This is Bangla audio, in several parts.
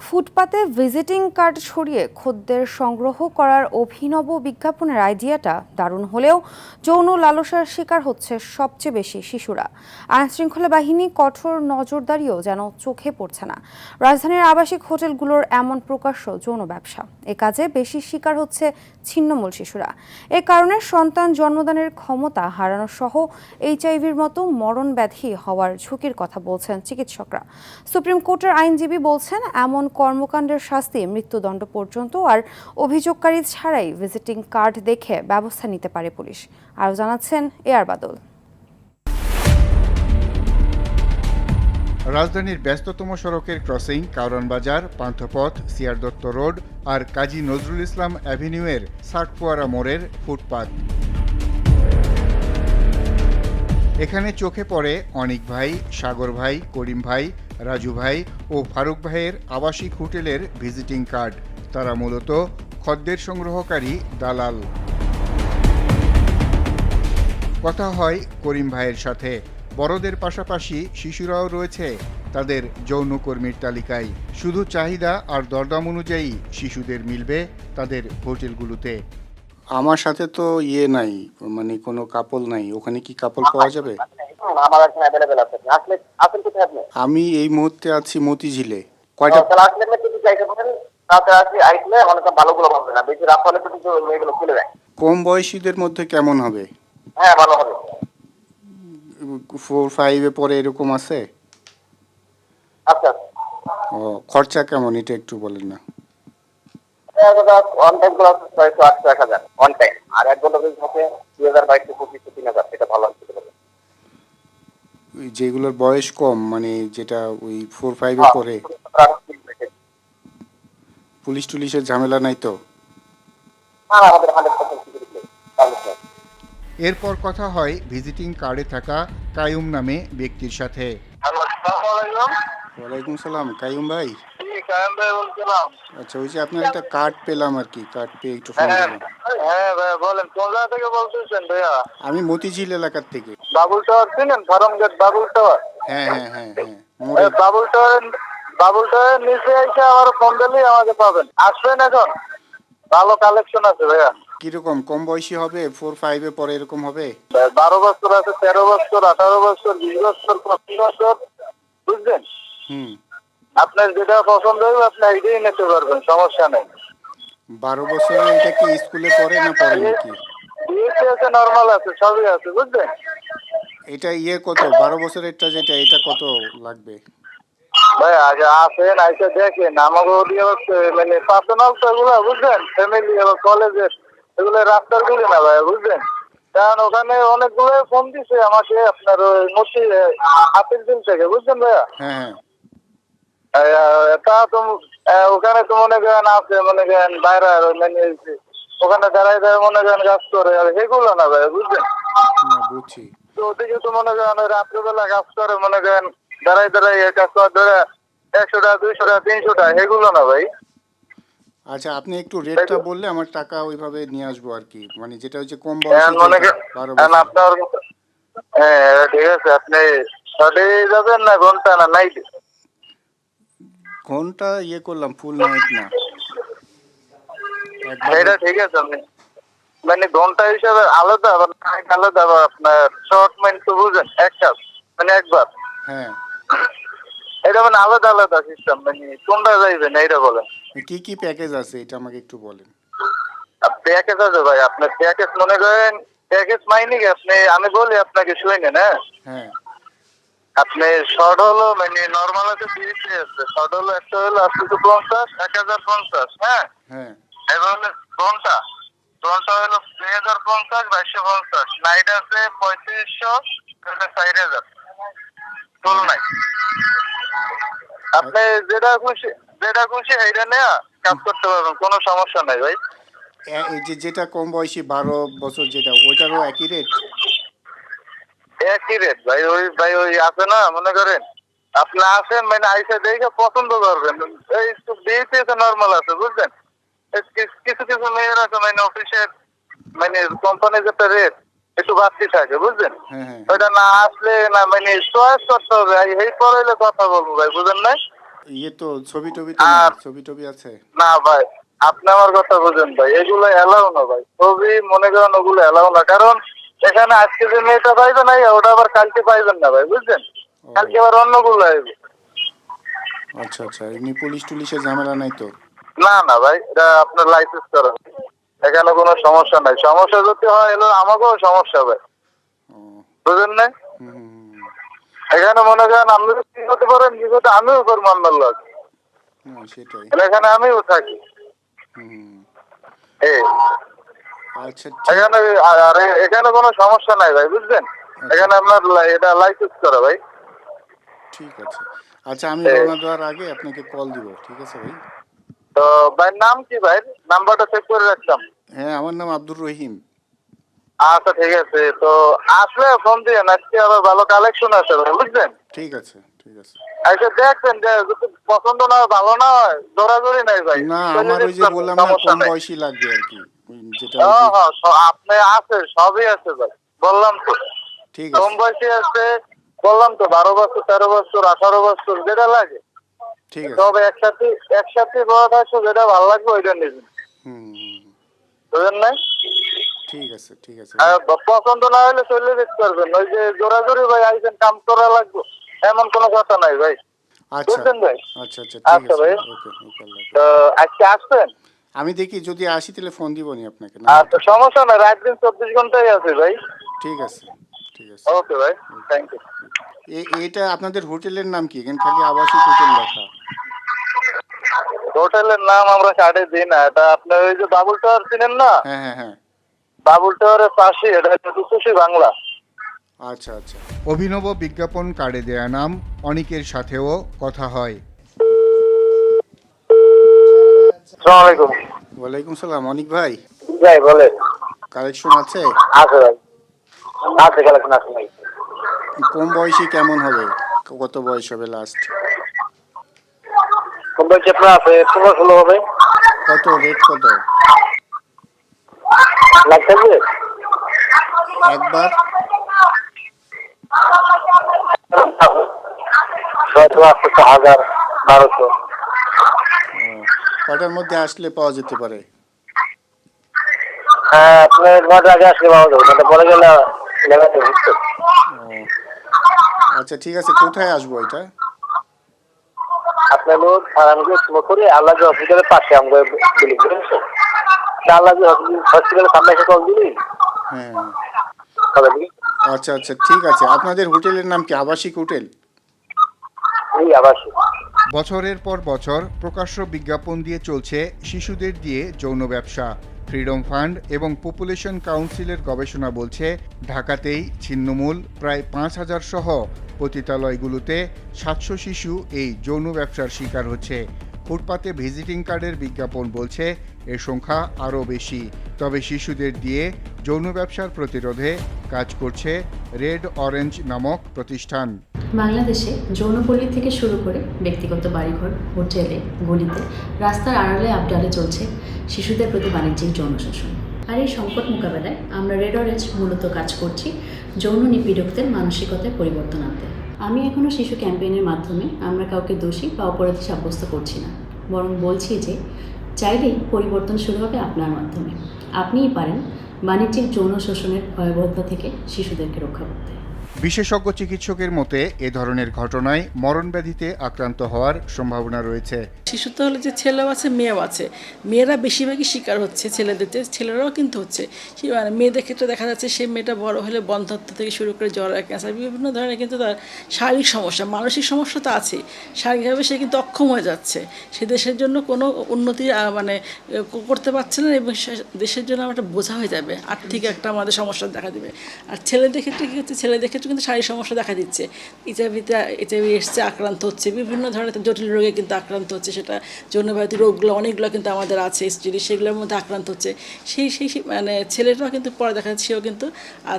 ফুটপাতে ভিজিটিং কার্ড ছড়িয়ে খদ্দের সংগ্রহ করার অভিনব বিজ্ঞাপনের আইডিয়াটা দারুণ হলেও যৌন লালসার শিকার হচ্ছে সবচেয়ে বেশি শিশুরা। আইনশৃঙ্খলা বাহিনী কঠোর নজরদারিও যেন চোখে পড়ছে না। রাজধানীর আবাসিক হোটেলগুলোর এমন প্রকাশ্য যৌন ব্যবসা, এ কাজে বেশি শিকার হচ্ছে ছিন্নমূল শিশুরা। এ কারণে সন্তান জন্মদানের ক্ষমতা হারানো সহ এইচআইভির মতো মরণ ব্যাধি হওয়ার ঝুঁকির কথা বলছেন চিকিৎসকরা। সুপ্রিম কোর্টের আইনজীবী বলছেন, এমন কর্মকাণ্ডের শাস্তি মৃত্যুদণ্ড পর্যন্ত, আর অভিযোগকারী ছাড়াই ভিজিটিং কার্ড দেখে ব্যবস্থা নিতে পারে পুলিশ। আরও জানাচ্ছেন এআর বাদল। রাজধানীর ব্যস্ততম সড়কের ক্রসিং, কারওয়ান বাজার, পান্থপথ, সিআর দত্ত রোড আর কাজী নজরুল ইসলাম অ্যাভিনিউয়ের সার্কফোয়ারা মোড়ের ফুটপাত। এখানে চোখে পড়ে অনিক ভাই, সাগর ভাই, করিম ভাই, রাজু ভাই ও ফারুক ভাইয়ের আবাসিক হোটেলের ভিজিটিং কার্ড। তারা মূলত খদ্দের সংগ্রহকারী দালাল। কথা হয় করিম ভাইয়ের সাথে। বড়দের পাশাপাশি শিশুরাও রয়েছে তাদের যৌনকর্মীর তালিকায়। শুধু চাহিদা আর দরদাম অনুযায়ী শিশুদের মিলবে তাদের হোটেলগুলোতে। আমার সাথে তো নাই, মানে কোনো কাপল নাই। ওখানে কি কাপল পাওয়া যাবে? আমার এখানে অ্যাভেলেবেল আছে। আসলে আসেন কোথায় আপনি? আমি এই মুহূর্তে আছি মতিঝিলে। কয়টা? তাহলে আসলে আপনি যদি চাইতে পারেন তাতে আসলে অনেক ভালোগুলো পাবে না, বেশি রাত হলে কিন্তু এগুলো খুলে দেয়। কম বয়সীদের মধ্যে কেমন হবে? হ্যাঁ, ভালো হবে। 4-5 পরে এরকম আছে? আচ্ছা ও, খরচা কেমন এটা একটু বলেন না। অন টাইম গুলো আছে 600-800-1000 অন টাইম, আর 1 ঘন্টা যদি থাকে 2022-25-3000, এটা ভালো হতে পারে। ওই যেগুলোর বয়স কম, মানে যেটা ওই 4-5 পরে, পুলিশ টুলিশের ঝামেলা নাই তো? হ্যাঁ, আমাদের 100% সিকিউরিটি। এরপর কথা হয় ভিজিটিং কার্ডে থাকা কায়ুম নামে ব্যক্তির সাথে। আসসালামু আলাইকুম। ওয়ালাইকুম সালাম। কাইয়ুম ভাই? কায়েম ভাই বলছিলাম। আচ্ছা, ওই যে আপনার একটা কার্ড পেলাম আর কি, কার্ড পেয়ে একটু ফোন করলাম। হ্যাঁ ভাই বলেন, কোন জায়গা থেকে বলতেছেন ভাইয়া? আমি মতিঝিল এলাকার থেকে। বাবুল টাওয়ার চিনেন? ফার্মগেট বাবুল টাওয়ার। হ্যাঁ হ্যাঁ হ্যাঁ হ্যাঁ, মোড়ে। বাবুল টাওয়ার নিচে এসে আমার ফোন দিলেই আমাকে পাবেন। আসবেন এখন, ভালো কালেকশন আছে ভাইয়া। কিরকম কম বয়সী হবে? 4-5 পরে এরকম হবে? 12 বছর আছে, 13 বছর, 18 বছর, 20 বছর, 25 বছর, বুঝলেন? হুম। আপনার যেটা পছন্দ হবে আপনি এটাই নিতে পারবেন, সমস্যা নেই। 12 বছরের এটা কি স্কুলে পড়ে না পড়ে নাকি? বিএসসি আছে, নরমাল আছে, সবই আছে, বুঝলেন? এটা কত? 12 বছরেরটা যেটা, এটা কত লাগবে? ভাই আগে আসেন, আইসা দেখেন। আমাকে মানে পার্সোনাল তো এগুলো, বুঝলেন? ফ্যামিলি এবং কলেজের এগুলো রাস্তার গুলি না ভাই, বুঝলেন? কারণ ওখানে অনেকগুলো ফোন দিছে আমাকে, আপনার ওই মতি হাতির দিন থেকে, বুঝলেন ভাইয়া? হ্যাঁ হ্যাঁ। তা তো ওখানে তো মনে করেন আছে, মনে করেন বাইরে মানে ওখানে দাঁড়ায় দাঁড়ায় মনে করেন কাজ করে, আর সেগুলো না ভাই, বুঝলেন? না, বুঝছি। তো ওদিকে তো মনে করেন ওই রাত্রেবেলা কাজ করে, মনে করেন দাঁড়ায় দাঁড়ায় কাজ করে, ধরে 100 টাকা, 200 টাকা, 300 টাকা, সেগুলো না ভাই। আচ্ছা, আপনি একটু রেটটা বললে আমার টাকা ওইভাবে নিয়ে আসবো আর কি, মানে যেটা হচ্ছে কম বয়সী, মনে 12 করেন বছর। আপনার, হ্যাঁ ঠিক আছে, আপনি সাথে যাবেন না ঘন্টা না নাইট? ঘন্টা করলাম, ফুল নাইট না। এটা ঠিক আছে, আপনি মানে ঘন্টা হিসাবে আলাদা, আবার নাইট আলাদা, আবার আপনার শর্ট মাইন্ড তো বুঝেন, এক কাজ মানে একবার। হ্যাঁ। এটা মানে আলাদা আলাদা সিস্টেম, মানে কোনটা যাইবেন এইটা বলেন। কি কি প্যাকেজ আছে এটা আমাকে একটু বলেন। প্যাকেজ আছে ভাই, আপনার প্যাকেজ মনে করেন, প্যাকেজ মাইনে কি আপনি, আমি বলি আপনাকে শুনেন। হ্যাঁ হ্যাঁ। আপনি শর্ট হলো মানে নর্মাল আছে, 30 আছে। শর্ট হলো একটা হলো 850, 1050। হ্যাঁ হ্যাঁ। এবার হলো ঘন্টা, ঘন্টা হলো 2050, 2250। নাইট আছে 3500, 4000 ফুল নাইট। আপনি যেটা খুশি সেইটা নেয়া কাজ করতে পারবেন, কোনো সমস্যা নাই ভাই। এই যে যেটা কম বয়সী 12 বছর যেটা, ওইটারও একই রেট? একই রেট ভাই। ওই আছে না, মনে করেন আপনি আসেন, মানে আইসা দেখে পছন্দ করবেন। এই একটু বিয়েতে নর্মাল আছে, বুঝলেন? কিছু কিছু মেয়ের আছে মানে অফিসের, মানে কোম্পানির যেটা রেট একটু বাড়তি থাকে, বুঝলেন? হ্যাঁ হ্যাঁ। ওইটা না আসলে না, মানে চয়েস করতে হবে। এই পরে কথা বলবো ভাই, বুঝেন না? ইয়ে তো ছবি টবি তো নাই, আর ছবি টবি আছে? না ভাই, আপনি আমার কথা বুঝেন ভাই, এগুলো এলাও না ভাই, ছবি মনে করেন ওগুলো এলাও না, কারণ এখানে আজকে যে মেয়েটা পাইবেন না ওটা আবার কালকে পাইবেন না ভাই, বুঝছেন? কালকে আবার অন্যগুলো আসবে। আচ্ছা আচ্ছা, এমনি পুলিশ টুলিশের ঝামেলা নাই তো? না না ভাই, এটা আপনার লাইসেন্স করা, এখানে কোনো সমস্যা নাই। সমস্যা যদি হয় এলো আমাকেও সমস্যা ভাই, ও, বুঝেন না? হুম হুম, হুম। এখানে মনে করেন আপনি যদি কি করতে পারেন, কি করতে আমিও করবো আপনার লোক, হ্যাঁ সেটাই। এখানে আমিও থাকি। হুম হুম। এই আচ্ছা এখানে আর এখানে কোনো সমস্যা নাই ভাই, বুঝলেন? এখানে আপনার এটা লাইসেন্স করা ভাই। ঠিক আছে। আচ্ছা আমি রওনা দেওয়ার আগে আপনাকে কল দিব, ঠিক আছে ভাই? তো ভাইয়ের নাম কি ভাই? নাম্বারটা চেক করে রাখতাম। হ্যাঁ, আমার নাম আব্দুর রহিম। আচ্ছা ঠিক আছে, তো আসলে ফোন দিয়ে আজকে আবার ভালো কালেকশন আছে ভাই, বুঝলেন? ঠিক আছে ঠিক আছে। আচ্ছা দেখবেন যে যদি পছন্দ না হয়, ভালো না হয়, দৌড়াদৌড়ি নাই ভাই, না চলে আমার ওই যেতে যে পারবেন, বললাম না, সমস্যা কম নেই। বয়সী লাগবে আর কি, ওই যেটা ওই হ্যাঁ যে। হ্যাঁ, আপনি আছে, সবই আছে ভাই, বললাম তো। ঠিক কম আছে বয়সী আছে, বললাম তো, 12 বছর, 13 বছর, 18 বছর, যেটা লাগে। ঠিক আছে। তবে একসাথে একসাথে বড় থাকছে, যেটা ভালো লাগবে ওইটা নেবেন, হুম হুম, হুম। বুঝলেন না? ঠিক আছে ঠিক আছে। আর পছন্দ না হলে চলে যেতে পারবেন, ওই যে জোরাজোরি ভাই আইসেন কাম করা লাগবে এমন কোনো কথা নাই ভাই, আচ্ছা বুঝছেন ভাই? আচ্ছা আচ্ছা, ঠিক আচ্ছা আছে। ভাই, ওকে ওকে, আল্লাহ হাফেজ। তো আজকে আসবেন? আমি দেখি যদি আসি তাহলে ফোন দিবনি আপনাকে, আচ্ছা নাম্বারটা। সমস্যা নাই, রাত দিন 24 ঘন্টাই আছে ভাই। ঠিক আছে ঠিক আছে। ওকে ভাই, থ্যাংক ইউ। এটা আপনাদের হোটেলের নাম কি? এখানে খালি আবাসিক হোটেল লেখা। হোটেলের নাম আমরা কার্ডে দিই না, এটা আপনার ওই যে বাবুল টাওয়ার চিনেন না? হ্যাঁ হ্যাঁ হ্যাঁ। বাবুল টাওয়ারের পাশে, এটা হচ্ছে খুশি বাংলা। আচ্ছা আচ্ছা। অভিনব বিজ্ঞাপন কার্ডে দেয়া নাম অনেকের সাথেও কথা হয়। আসসালামু আলাইকুম। ওয়ালাইকুম সালাম, অনিক ভাই। ভাই বলেন। কালেকশন আছে? আছে ভাই, আছে, কালেকশন আছে ভাই। কম বয়সী কেমন হবে? কত বয়স হবে লাস্ট? কম বয়সী আপনার আছে 15-16 হবে। কত রেট কত? লাগবে একবার 600, 1200। ও, কটার মধ্যে আসলে পাওয়া যেতে পারে? হ্যাঁ, আপনার 9 আগে আসলে পাওয়া যাবে, না পরে গেলে লেগে যাবে, বুঝছেন? ও আচ্ছা ঠিক আছে, কোথায় আসবো এটা? আপনার লোক আরামকে করে আল্লাহকে হসপিটালের পাশে আমাকে বিলি, বুঝছেন? আল্লাহকে হসপিটালের সামনে এসে কল দিলি হ্যাঁ হবে কি? আচ্ছা আচ্ছা ঠিক আছে। আপনাদের হোটেলের নাম কি? আবাসিক হোটেল? এই আবার বছরের পর বছর প্রকাশ্য বিজ্ঞাপন দিয়ে চলছে শিশুদের দিয়ে যৌন ব্যবসা। ফ্রিডম ফান্ড এবং পপুলেশন কাউন্সিলের গবেষণা বলছে, ঢাকাতেই ছিন্নমূল প্রায় 5,000 সহ পতিতালয়গুলোতে 700 শিশু এই যৌন ব্যবসার শিকার হচ্ছে। ফুটপাতে ভিজিটিং কার্ডের বিজ্ঞাপন বলছে এর সংখ্যা আরও বেশি। তবে শিশুদের দিয়ে যৌন ব্যবসার প্রতিরোধে কাজ করছে রেড অরেঞ্জ নামক প্রতিষ্ঠান। বাংলাদেশে যৌনপল্লী থেকে শুরু করে ব্যক্তিগত বাড়িঘর, হোটেলে, গলিতে, রাস্তার আড়ালে আবডালে চলছে শিশুদের প্রতি বাণিজ্যিক যৌন শোষণ। আর এই সংকট মোকাবেলায় আমরা রেড অরেঞ্জ মূলত কাজ করছি যৌন নিপীড়কদের মানসিকতায় পরিবর্তন আনতে। আমি এখনও শিশু ক্যাম্পেইনের মাধ্যমে আমরা কাউকে দোষী বা অপরাধী সাব্যস্ত করছি না, বরং বলছি যে চাইলেই পরিবর্তন শুরু হবে আপনার মাধ্যমে। আপনিই পারেন বাণিজ্যিক যৌন শোষণের ভয়াবহতা থেকে শিশুদেরকে রক্ষা করতে। বিশেষজ্ঞ চিকিৎসকের মতে এ ধরনের ঘটনায় মরণব্যাধিতে আক্রান্ত হওয়ার সম্ভাবনা রয়েছে। শিশু তো হলে যে ছেলেও আছে মেয়েও আছে, মেয়েরা বেশিরভাগই শিকার হচ্ছে ছেলেদের, ছেলেরাও কিন্তু হচ্ছে। মানে মেয়েদের ক্ষেত্রে দেখা যাচ্ছে সেই মেয়েটা বড় হলে বন্ধ্যাত্ব থেকে শুরু করে জরা, ক্যান্সার, বিভিন্ন ধরনের কিন্তু তার শারীরিক সমস্যা, মানসিক সমস্যা তো আছে, শারীরিকভাবে সে কিন্তু অক্ষম হয়ে যাচ্ছে, সে দেশের জন্য কোনো উন্নতি মানে করতে পারছে না, এবং দেশের জন্য একটা বোঝা হয়ে যাবে, আর্থিক একটা আমাদের সমস্যা দেখা দেবে। আর ছেলেদের ক্ষেত্রে কী হচ্ছে, ছেলেদের ক্ষেত্রে কিন্তু শারীরিক সমস্যা দেখা দিচ্ছে, এইচআইভি এসছে, আক্রান্ত হচ্ছে, বিভিন্ন ধরনের জটিল রোগে কিন্তু আক্রান্ত হচ্ছে, সেটা যৌনব্যাধি রোগগুলো অনেকগুলো কিন্তু আমাদের আছে, এসটিডি, সেগুলোর মধ্যে আক্রান্ত হচ্ছে। সেই মানে ছেলেটাও কিন্তু পরে দেখা যাচ্ছে, সেও কিন্তু আর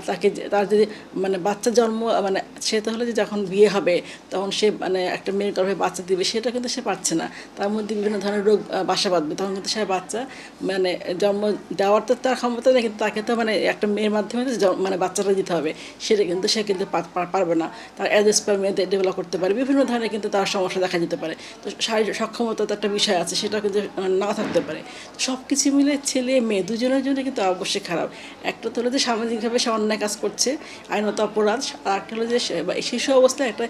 তার যদি মানে বাচ্চা জন্ম মানে সে তাহলে যে যখন বিয়ে হবে তখন সে মানে একটা মেয়ের গর্ভে বাচ্চা দিবে, সেটা কিন্তু সে পারছে না, তার মধ্যে বিভিন্ন ধরনের রোগ বাসা বাঁধবে, তখন কিন্তু সে বাচ্চা মানে জন্ম দেওয়ার তো তার ক্ষমতা নেই, কিন্তু তাকে তো মানে একটা মেয়ের মাধ্যমে মানে বাচ্চাটা দিতে হবে, সেটা কিন্তু সে কিন্তু যেতে পারবে না, তার অ্যাডজাস্ট মেয়েদের ডেভেলপ করতে পারে, বিভিন্ন ধরনের কিন্তু তার সমস্যা দেখা যেতে পারে। তো শারীরিক সক্ষমতা তো একটা বিষয় আছে, সেটা কিন্তু না থাকতে পারে। সব কিছু মিলে ছেলে মেয়ে দুজনের জন্য কিন্তু অবশ্যই খারাপ। একটা তো হলো যে সামাজিকভাবে সে অন্যায় কাজ করছে, আইনত অপরাধ, আর একটা হলো যে শিশু অবস্থায় একটা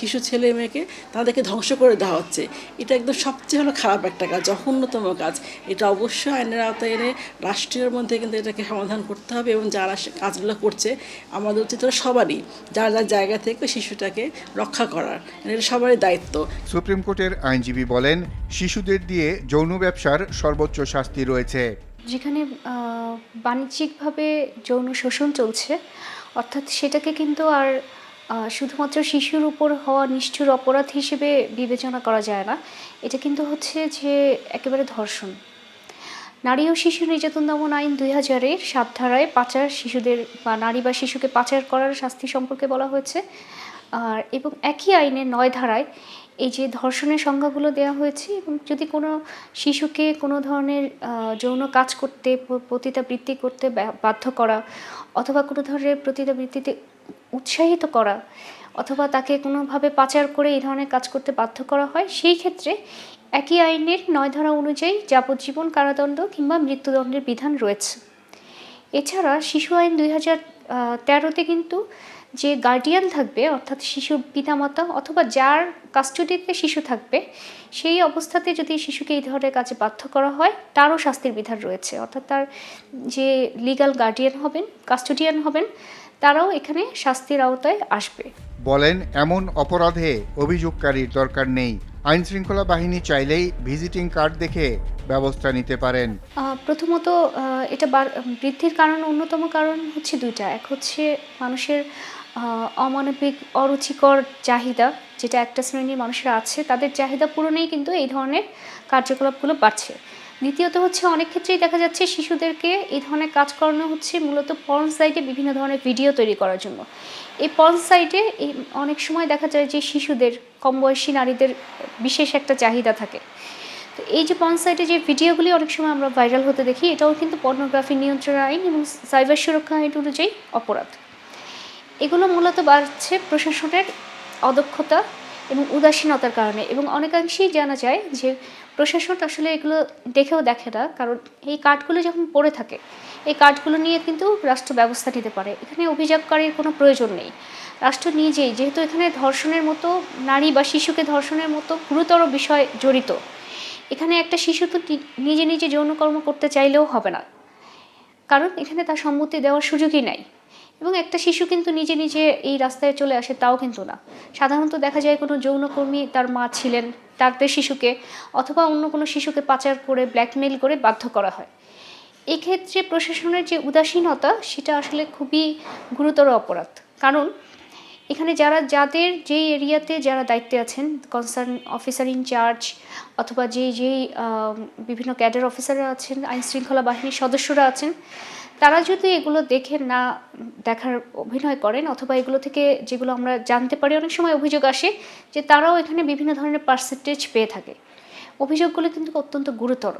শিশু ছেলে মেয়েকে তাদেরকে ধ্বংস করে দেওয়া হচ্ছে। এটা একদম সবচেয়ে হলো খারাপ একটা কাজ, জঘন্যতম কাজ। এটা অবশ্যই আইনের আওতায় এনে রাষ্ট্রের মধ্যে কিন্তু এটাকে সমাধান করতে হবে, এবং যারা কাজগুলো করছে আমাদের উচিত হলো সবারই যার যার জায়গা থেকে শিশুটাকে রক্ষা করার, এটা সবারই দায়িত্ব। সুপ্রিম কোর্টের আইনজীবী বলেন, শিশুদের দিয়ে যৌন ব্যবসার সর্বোচ্চ শাস্তি রয়েছে। যেখানে বাণিজ্যিকভাবে যৌন শোষণ চলছে, অর্থাৎ সেটাকে কিন্তু আর শুধুমাত্র শিশুর উপর হওয়া নিষ্ঠুর অপরাধ হিসেবে বিবেচনা করা যায় না। এটা কিন্তু হচ্ছে যে একেবারে ধর্ষণ। নারী ও শিশু নির্যাতন দমন আইন 2000-এর 7 ধারায় পাচার, শিশুদের বা নারী বা শিশুকে পাচার করার শাস্তি সম্পর্কে বলা হয়েছে। এবং একই আইনের 9 ধারায় এই যে ধর্ষণের সংজ্ঞাগুলো দেওয়া হয়েছে, এবং যদি কোনো শিশুকে কোনো ধরনের যৌন কাজ করতে, পতিতাবৃত্তি করতে বাধ্য করা, অথবা কোনো ধরনের পতিতাবৃত্তিতে উৎসাহিত করা, অথবা তাকে কোনোভাবে পাচার করে এই ধরনের কাজ করতে বাধ্য করা হয়, সেই ক্ষেত্রে একই আইনের 9 ধারা অনুযায়ী যাবজ্জীবন কারাদণ্ড কিংবা মৃত্যুদণ্ডের বিধান রয়েছে। এছাড়া শিশু আইন 2013-তে কিন্তু যে গার্ডিয়ান থাকবে, অর্থাৎ শিশুর পিতামাতা অথবা যার কাস্টডিতে শিশু থাকবে, সেই অবস্থাতে যদি শিশুকে এই ধরনের কাজে বাধ্য করা হয়, তারও শাস্তির বিধান রয়েছে। অর্থাৎ তার যে লিগ্যাল গার্ডিয়ান হবেন, কাস্টোডিয়ান হবেন, তারাও এখানে শাস্তির আওতায় আসবে। বলেন, এমন অপরাধে অভিযোগকারীর দরকার নেই। আইন শৃঙ্খলা বাহিনী চাইলেই ভিজিটিং কার্ড দেখে ব্যবস্থা নিতে পারেন। প্রথমত এটা বৃদ্ধির কারণ, অন্যতম কারণ হচ্ছে দুইটা। এক হচ্ছে মানুষের অমানবিক অরুচিকর চাহিদা, যেটা একটা শ্রেণীর মানুষের আছে, তাদের চাহিদা পূরণেই কিন্তু এই ধরনের কার্যকলাপগুলো বাড়ছে। দ্বিতীয়ত হচ্ছে অনেক ক্ষেত্রেই দেখা যাচ্ছে শিশুদেরকে এই ধরনের কাজ করানো হচ্ছে মূলত পর্ন সাইটে বিভিন্ন ধরনের ভিডিও তৈরি করার জন্য। এই পর্ন সাইটে অনেক সময় দেখা যায় যে শিশুদের, কম বয়সী নারীদের বিশেষ একটা চাহিদা থাকে। তো এই যে পর্ন সাইটে যে ভিডিওগুলি অনেক সময় আমরা ভাইরাল হতে দেখি, এটাও কিন্তু পর্নোগ্রাফি নিয়ন্ত্রণ আইন এবং সাইবার সুরক্ষা আইন অনুযায়ী অপরাধ। এগুলো মূলত বাড়ছে প্রশাসনের অদক্ষতা এবং উদাসীনতার কারণে, এবং অনেকাংশেই জানা যায় যে প্রশাসন আসলে এগুলো দেখেও দেখে না। কারণ এই কার্ডগুলো যখন পড়ে থাকে, এই কার্ডগুলো নিয়ে কিন্তু রাষ্ট্র ব্যবস্থা নিতে পারে। এখানে অভিযোগকারীর কোনো প্রয়োজন নেই। রাষ্ট্র নিজেই, যেহেতু এখানে ধর্ষণের মতো, নারী বা শিশুকে ধর্ষণের মতো গুরুতর বিষয় জড়িত, এখানে একটা শিশু তো নিজে নিজে যৌনকর্ম করতে চাইলেও হবে না, কারণ এখানে তার সম্মতি দেওয়ার সুযোগই নাই। এবং একটা শিশু কিন্তু নিজে নিজে এই রাস্তায় চলে আসে, তাও কিন্তু না। সাধারণত দেখা যায় কোনো যৌনকর্মী তার মা ছিলেন, তাদের শিশুকে অথবা অন্য কোনো শিশুকে পাচার করে, ব্ল্যাকমেইল করে বাধ্য করা হয়। এক্ষেত্রে প্রশাসনের যে উদাসীনতা, সেটা আসলে খুবই গুরুতর অপরাধ। কারণ এখানে যাদের যেই এরিয়াতে যারা দায়িত্বে আছেন, কনসার্ন অফিসার ইনচার্জ অথবা যেই বিভিন্ন ক্যাডার অফিসাররা আছেন, আইন শৃঙ্খলা বাহিনীর সদস্যরা আছেন, তারা যদি এগুলো দেখে না দেখার অভিনয় করেন, অথবা এগুলো থেকে যেগুলো আমরা জানতে পারি, অনেক সময় অভিযোগ আসে যে তারাও এখানে বিভিন্ন ধরনের পার্সেন্টেজ পেয়ে থাকে। অভিযোগগুলো কিন্তু অত্যন্ত গুরুতর।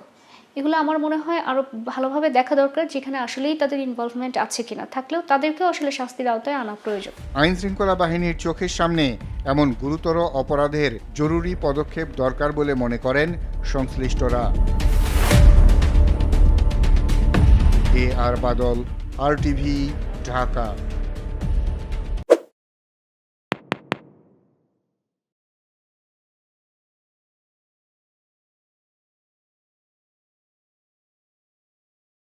এগুলো আমার মনে হয় আরও ভালোভাবে দেখা দরকার, যেখানে আসলেই তাদের ইনভলভমেন্ট আছে কিনা, থাকলেও তাদেরকেও আসলে শাস্তির আওতায় আনা প্রয়োজন। আইন শৃঙ্খলা বাহিনীর চোখের সামনে এমন গুরুতর অপরাধের জরুরি পদক্ষেপ দরকার বলে মনে করেন সংশ্লিষ্টরা। আর বাদল, RTV, ঢাকা।